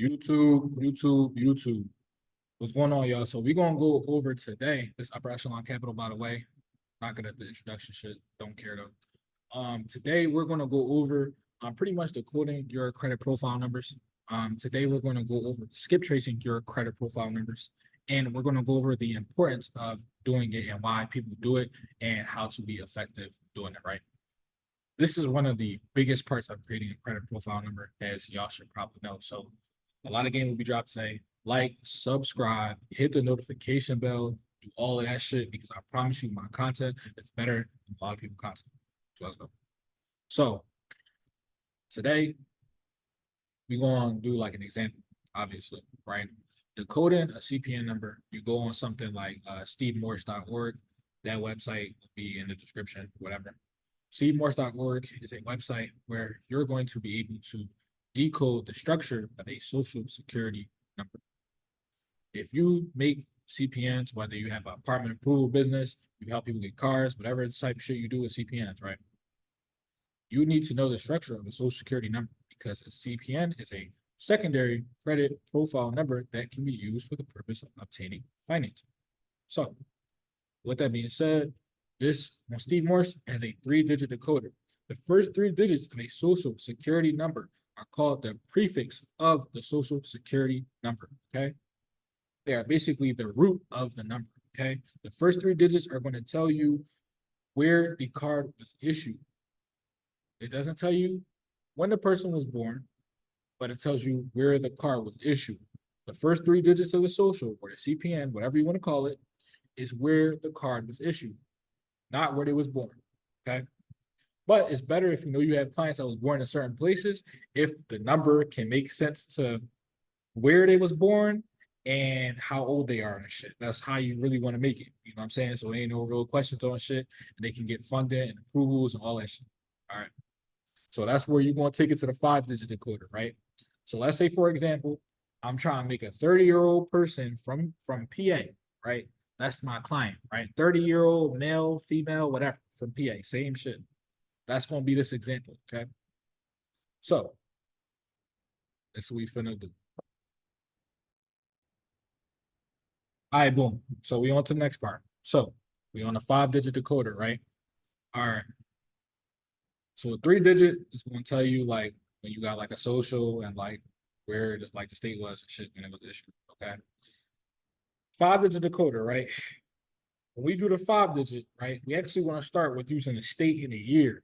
YouTube. What's going on, y'all? So we're gonna go over today. This Upper Echelon Capital, by the way. Not good at the introduction shit. Don't care though. Today we're gonna go over pretty much decoding your credit profile numbers. Today we're gonna go over skip tracing your credit profile numbers, and we're gonna go over the importance of doing it and why people do it and how to be effective doing it, right? This is one of the biggest parts of creating a credit profile number, as y'all should probably know. So a lot of game will be dropped today. Like, subscribe, hit the notification bell, do all of that shit because I promise you my content is better than a lot of people's content. So let's go. So today we're going to do like an example, obviously, right? Decoding a CPN number, you go on something like stevemorse.org. That website will be in the description, whatever. SteveMorse.org is a website where you're going to be able to decode the structure of a social security number. If you make CPNs, whether you have an apartment approval business, you help people get cars, whatever type of shit you do with CPNs, right? You need to know the structure of a social security number because a CPN is a secondary credit profile number that can be used for the purpose of obtaining financing. So, with that being said, this on Steve Morse has a 3-digit decoder. The first 3 digits of a social security number are called the prefix of the social security number. Okay. They are basically the root of the number. Okay. The first 3 digits are going to tell you where the card was issued. It doesn't tell you when the person was born, but it tells you where the card was issued. The first 3 digits of the social, or the CPN, whatever you want to call it, is where the card was issued, not where they was born. Okay. But it's better if you know you have clients that was born in certain places, if the number can make sense to where they was born and how old they are and shit. That's how you really want to make it. You know what I'm saying? So ain't no real questions on shit, and they can get funding and approvals and all that shit. All right. So that's where you're going to take it to the 5-digit decoder, right? So let's say, for example, I'm trying to make a 30-year-old person from PA, right? That's my client, right? 30-year-old male, female, whatever, from PA, same shit. That's going to be this example, okay? So that's what we finna do. All right, boom. So we on to the next part. So we on a 5-digit decoder, right? All right. So a 3-digit is going to tell you like when you got like a social and like where like the state was and shit when it was issued, okay? 5-digit decoder, right? When we do the 5-digit, right, we actually want to start with using the state and the year.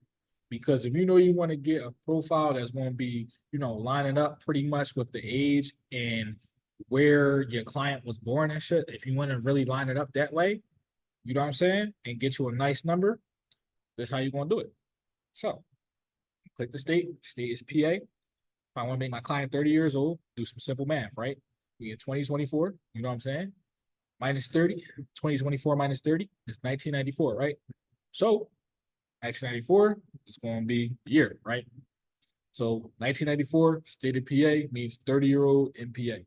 Because if you know you want to get a profile that's going to be, lining up pretty much with the age and where your client was born and shit, if you want to really line it up that way, you know what I'm saying, and get you a nice number, that's how you're going to do it. So, click the state. State is PA. If I want to make my client 30 years old, do some simple math, right? We in 2024, you know what I'm saying? Minus 30, 2024 minus 30 is 1994, right? So 1994 is going to be the year, right? So 1994, state of PA means 30-year-old in PA.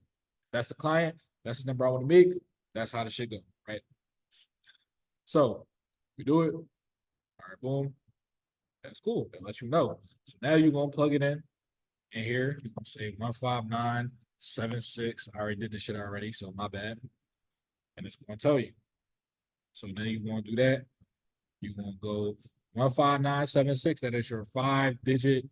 That's the client. That's the number I want to make. That's how the shit go, right? So we do it. All right, boom. That's cool. That lets you know. So now you're going to plug it in. And here, you're going to say 15976. I already did this shit already, so my bad. And it's going to tell you. So then you're going to do that. You're going to go 15976. That is your 5-digit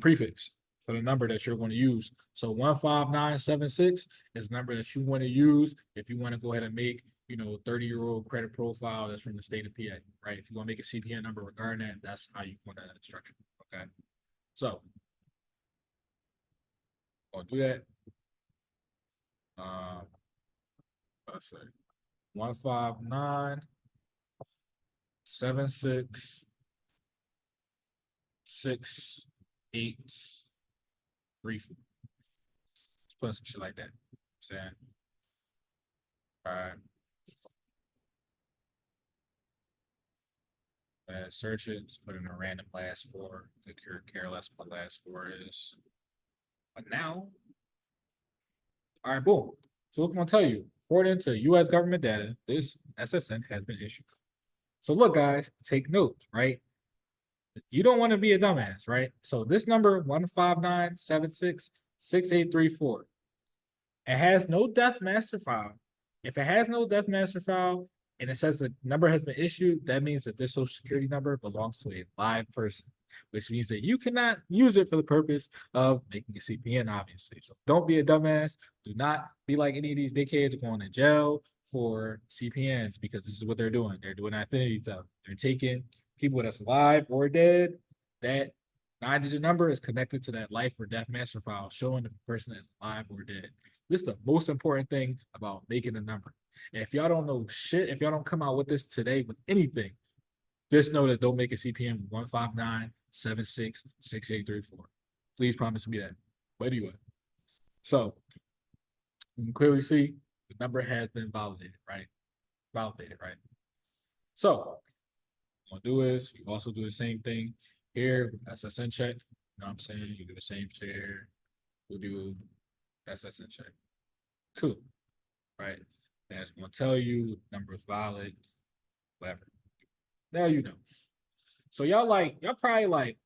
prefix for the number that you're going to use. So 15976 is the number that you want to use if you want to go ahead and make, 30-year-old credit profile that's from the state of PA, right? If you want to make a CPN number regarding that, that's how you want to structure it, okay? So I'll do that. Let's say 15976 6834. Let's put some shit like that. Saying, all right. Search it. Just put in a random last 4. Could care less what the last 4 is. But now, all right, boom. So what I'm gonna tell you, according to U.S. government data, this SSN has been issued. So look, guys, take note, right? You don't want to be a dumbass, right? So this number 159766834 It has no death master file. If it has no death master file and it says the number has been issued, that means that this social security number belongs to a live person, which means that you cannot use it for the purpose of making a CPN, obviously. So don't be a dumbass. Do not be like any of these dickheads going to jail for CPNs, because this is what they're doing. They're doing identity theft. They're taking people that's alive or dead. That 9-digit number is connected to that life or death master file, showing if the person is alive or dead. This is the most important thing about making a number. And if y'all don't know shit, if y'all don't come out with this today with anything, just know that don't make a CPM 159-76-6834. Please promise me that. But anyway, so you can clearly see the number has been validated, right? Validated, right? So what you do is you also do the same thing here, SSN check. You know what I'm saying? You do the same shit here. We'll do SSN check. Cool. Right? That's gonna tell you number is valid, whatever. Now you know. So y'all probably like,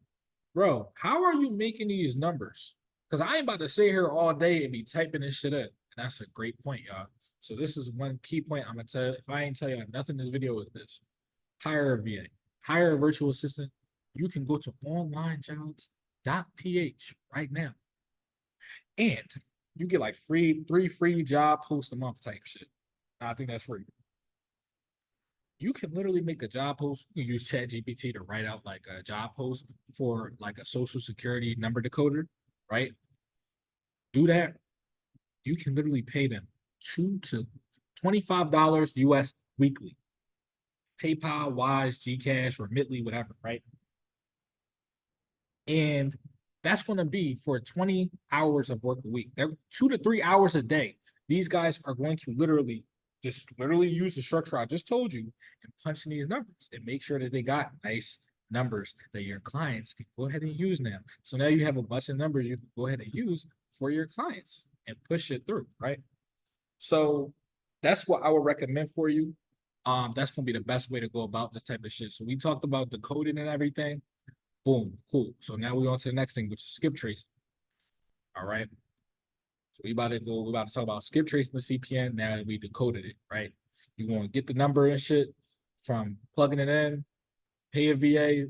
bro, how are you making these numbers? Because I ain't about to sit here all day and be typing this shit up. And that's a great point, y'all. So this is one key point I'm gonna tell. If I ain't tell y'all nothing in this video is this: hire a VA, hire a virtual assistant. You can go to onlinejobs.ph right now, and you get like three free job posts a month type shit. I think that's free. You can literally make a job post. You can use ChatGPT to write out like a job post for like a social security number decoder, right? Do that. You can literally pay them $2 to $25 US weekly. PayPal, Wise, Gcash, or Mitly, whatever, right? And that's going to be for 20 hours of work a week. They're 2 to 3 hours a day. These guys are going to literally use the structure I just told you and punch in these numbers and make sure that they got nice numbers that your clients can go ahead and use now. So now you have a bunch of numbers you can go ahead and use for your clients and push it through, right? So that's what I would recommend for you. That's gonna be the best way to go about this type of shit. So we talked about the coding and everything. Boom, cool. So now we're on to the next thing, which is skip tracing. All right. So we're about to talk about skip tracing the CPN now that we decoded it, right? You're gonna get the number and shit from plugging it in, pay a VA,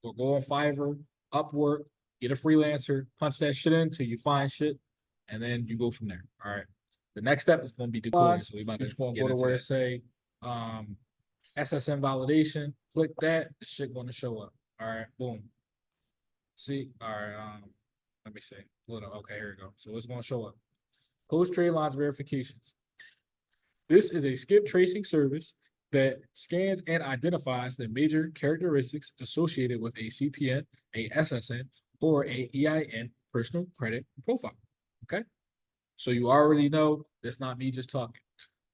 or go on Fiverr, Upwork, get a freelancer, punch that shit in until you find shit, and then you go from there. All right. The next step is gonna be decoding. So we about to go to where it say SSN validation. Click that, the shit gonna show up. All right, boom. See, all right, let me see. Okay, here we go. So it's gonna show up. Post trade lines verifications. This is a skip tracing service that scans and identifies the major characteristics associated with a CPN, a SSN, or a EIN personal credit profile. Okay, so you already know that's not me just talking.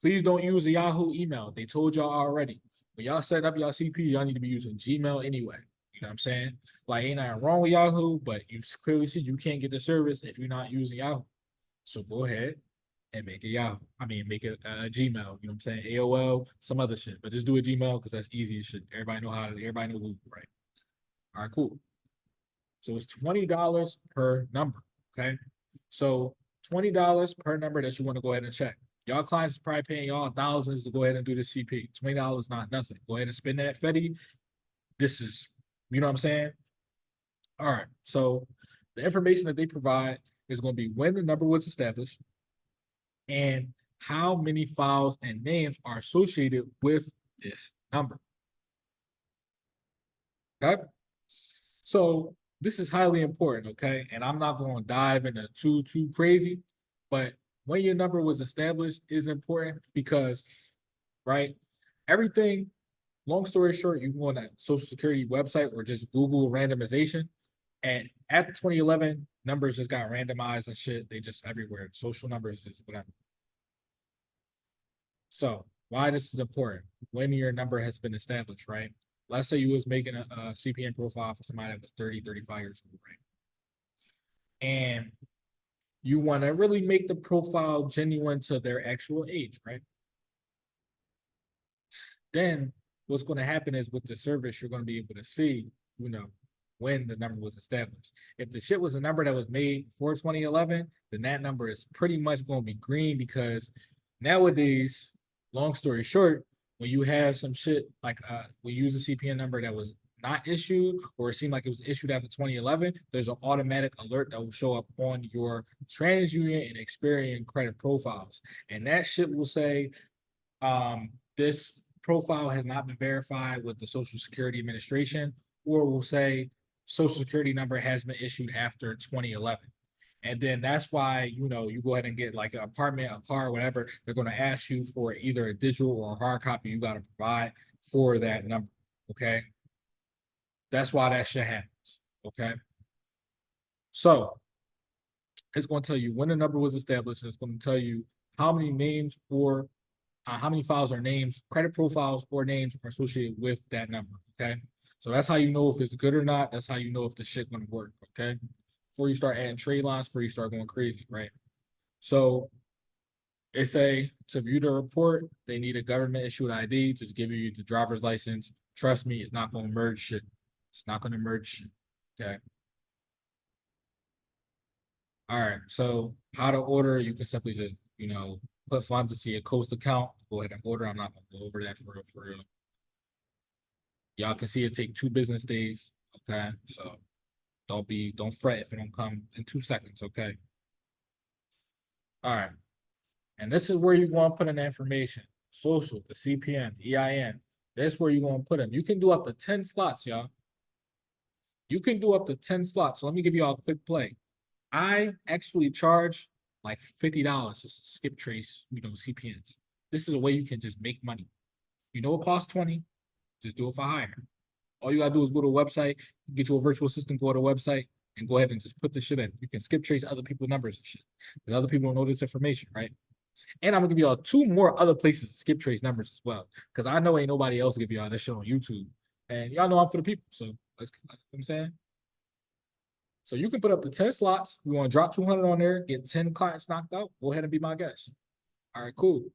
Please don't use a Yahoo email. They told y'all already. When y'all set up y'all CP, y'all need to be using Gmail anyway. You know what I'm saying? Like, ain't nothing wrong with Yahoo, but you clearly see you can't get the service if you're not using Yahoo. So go ahead and make it Yahoo. Make it Gmail. You know what I'm saying? AOL, some other shit. But just do a Gmail because that's easy as shit. Everybody know Google, right? All right, cool. So it's $20 per number. Okay. So $20 per number that you want to go ahead and check. Y'all clients is probably paying y'all thousands to go ahead and do the CP. $20 not nothing. Go ahead and spend that Fetty. This is, you know what I'm saying? All right. So the information that they provide is going to be when the number was established and how many files and names are associated with this number. Okay. So this is highly important, okay? And I'm not going to dive into too crazy, but when your number was established is important because, right, everything, long story short, you can go on that Social Security website or just Google randomization, and at 2011, numbers just got randomized and shit. They just everywhere. Social numbers is whatever. So why this is important? When your number has been established, right? Let's say you was making a CPN profile for somebody that was 30, 35 years old, right? And you want to really make the profile genuine to their actual age, right? Then what's going to happen is with the service, you're going to be able to see, you know, when the number was established. If the shit was a number that was made before 2011, then that number is pretty much going to be green, because nowadays, long story short, when you have some shit like we use a CPN number that was not issued, or it seemed like it was issued after 2011, there's an automatic alert that will show up on your TransUnion and Experian credit profiles. And that shit will say, this profile has not been verified with the Social Security Administration, or will say Social Security number has been issued after 2011. And then that's why, you go ahead and get like an apartment, a car, whatever. They're going to ask you for either a digital or a hard copy. You got to provide for that number. Okay. That's why that shit happens. Okay. So it's going to tell you when the number was established. And it's going to tell you how many names or how many files or names, credit profiles or names are associated with that number. Okay. So that's how you know if it's good or not. That's how you know if the shit going to work. Okay. Before you start adding trade lines, before you start going crazy, right? So it say to view the report, they need a government issued ID to give you the driver's license. Trust me, it's not going to merge shit. It's not going to merge shit. Okay. All right. So how to order, you can simply just, put funds into your Coast account. Go ahead and order. I'm not going to go over that for real. Y'all can see it take 2 business days. Okay. So don't fret if it don't come in 2 seconds. Okay. All right. And this is where you're going to put in the information. Social, the CPN, EIN. That's where you're going to put them. You can do up to 10 slots, y'all. You can do up to 10 slots. So let me give you all a quick play. I actually charge like $50 just to skip trace, CPNs. This is a way you can just make money. It costs 20, just do it for hire. All you gotta do is go to a website, get you a virtual assistant, go to a website, and go ahead and just put the shit in. You can skip trace other people's numbers and shit, because other people don't know this information, right? And I'm gonna give y'all 2 more other places to skip trace numbers as well, because I know ain't nobody else give y'all this shit on YouTube, and y'all know I'm for the people. So let's, you know what I'm saying. So you can put up to 10 slots. We want to drop 200 on there, get 10 clients knocked out. Go ahead and be my guest. All right, cool.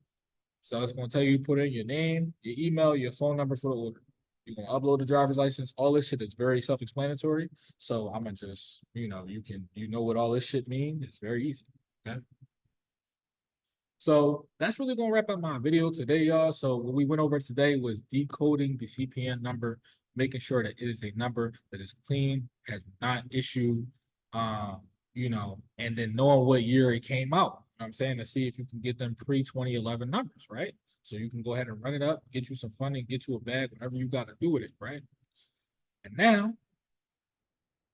So it's going to tell you put in your name, your email, your phone number for the order. You're going to upload the driver's license. All this shit is very self-explanatory. So I'm going to just, you know what all this shit means. It's very easy. Okay. So that's really going to wrap up my video today, y'all. So what we went over today was decoding the CPN number, making sure that it is a number that is clean, has not issued, and then knowing what year it came out. You know what I'm saying, to see if you can get them pre-2011 numbers, right? So you can go ahead and run it up, get you some funding, get you a bag, whatever you got to do with it, right? And now,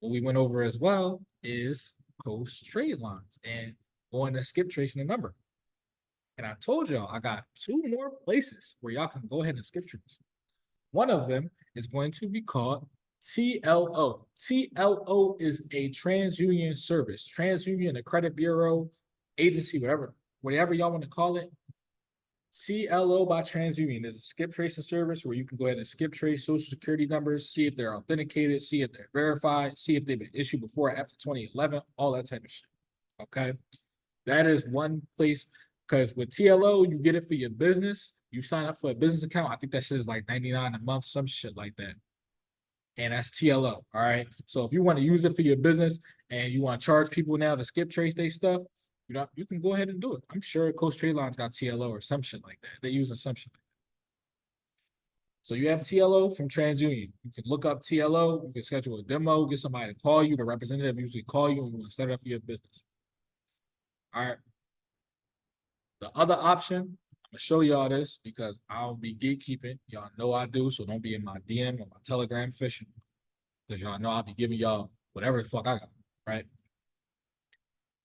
what we went over as well is Coast trade lines and going to skip tracing the number. And I told y'all I got 2 more places where y'all can go ahead and skip trace. One of them is going to be called TLO. TLO is a TransUnion service. TransUnion, a credit bureau, agency, whatever y'all want to call it. TLO by TransUnion is a skip tracing service where you can go ahead and skip trace social security numbers, see if they're authenticated, see if they're verified, see if they've been issued before or after 2011, all that type of shit. Okay. That is one place, because with TLO, you get it for your business. You sign up for a business account. I think that shit is like $99 a month, some shit like that. And that's TLO. All right. So if you want to use it for your business and you want to charge people now to skip trace their stuff, you can go ahead and do it. I'm sure Coast Trade Line's got TLO or some shit like that. They use some shit like that. So you have TLO from TransUnion. You can look up TLO. You can schedule a demo, get somebody to call you. The representative usually call you and you want to set it up for your business. All right. The other option, I'm gonna show y'all this because I don't be gatekeeping. Y'all know I do, so don't be in my DM or my Telegram fishing, because y'all know I'll be giving y'all whatever the fuck I got, right?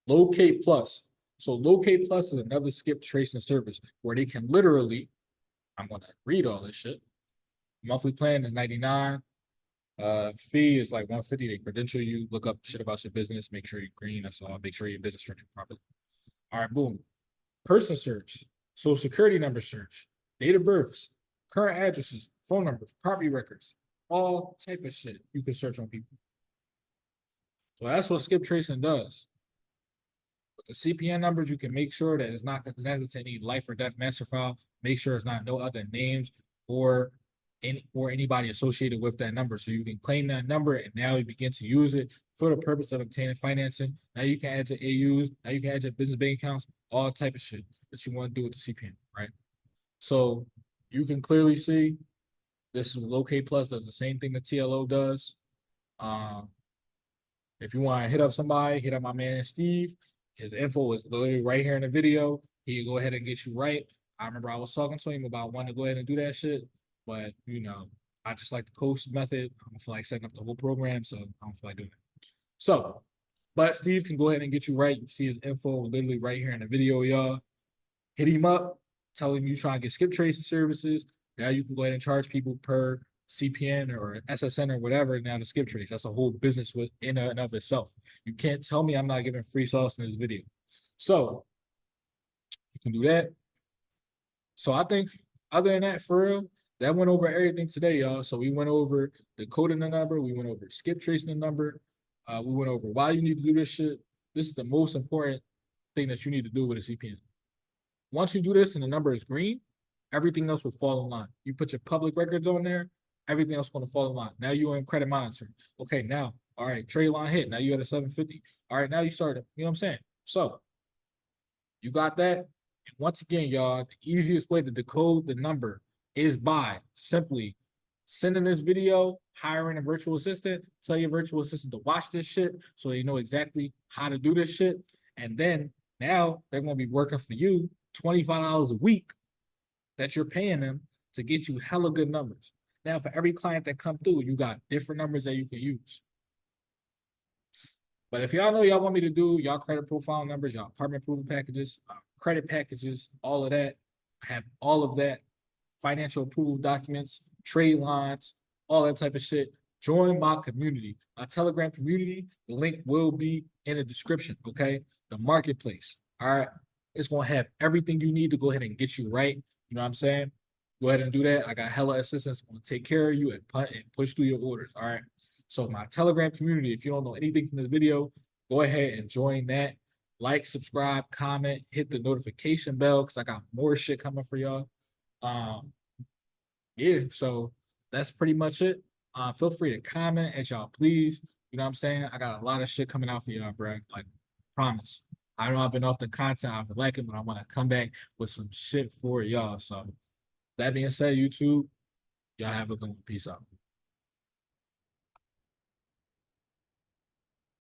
Locate Plus. So Locate Plus is another skip tracing service where they can literally, I'm gonna read all this shit. Monthly plan is $99. Fee is like $150. They credential you, look up shit about your business, make sure you're green. That's all. Make sure your business structured properly. All right, boom. Person search, social security number search, date of births, current addresses, phone numbers, property records, all type of shit you can search on people. So that's what skip tracing does. With the CPN numbers, you can make sure that it's not connected to any life or death master file. Make sure it's not no other names or or anybody associated with that number. So you can claim that number and now you begin to use it for the purpose of obtaining financing. Now you can add your AUs, now you can add your business bank accounts, all type of shit that you want to do with the CPN, right? So you can clearly see this is Locate Plus does the same thing that TLO does. If you want to hit up somebody, hit up my man Steve. His info is literally right here in the video. He can go ahead and get you right. I remember I was talking to him about wanting to go ahead and do that shit, but I just like the coast method. I don't feel like setting up the whole program, so I don't feel like doing it. So, but Steve can go ahead and get you right. You see his info literally right here in the video, y'all. Hit him up, tell him you try to get skip tracing services. Now you can go ahead and charge people per CPN or SSN or whatever. Now the skip trace, that's a whole business in and of itself. You can't tell me I'm not giving free sauce in this video. So you can do that. So I think other than that, for real, that went over everything today, y'all. So we went over decoding the number. We went over skip tracing the number. We went over why you need to do this shit. This is the most important thing that you need to do with a CPN. Once you do this and the number is green, everything else will fall in line. You put your public records on there, everything else is going to fall in line. Now you're in credit monitoring. Okay, now, all right, trade line hit. Now you at a 750. All right, now you started. You know what I'm saying? So you got that. And once again, y'all, the easiest way to decode the number is by simply sending this video, hiring a virtual assistant, tell your virtual assistant to watch this shit so they know exactly how to do this shit. And then now they're going to be working for you $25 a week that you're paying them to get you hella good numbers. Now, for every client that come through, you got different numbers that you can use. But if y'all know y'all want me to do y'all credit profile numbers, y'all apartment approval packages, credit packages, all of that, I have all of that, financial approval documents, trade lines, all that type of shit. Join my community, my Telegram community. The link will be in the description, okay? The marketplace, all right? It's going to have everything you need to go ahead and get you right. You know what I'm saying? Go ahead and do that. I got hella assistants going to take care of you and push through your orders, all right? So my Telegram community, if you don't know anything from this video, go ahead and join that. Like, subscribe, comment, hit the notification bell because I got more shit coming for y'all. Yeah, so that's pretty much it. Feel free to comment as y'all please. You know what I'm saying? I got a lot of shit coming out for y'all, bro. Like, promise. I know I've been off the content I've been liking, but I want to come back with some shit for y'all. So that being said, YouTube, y'all have a good one. Peace out.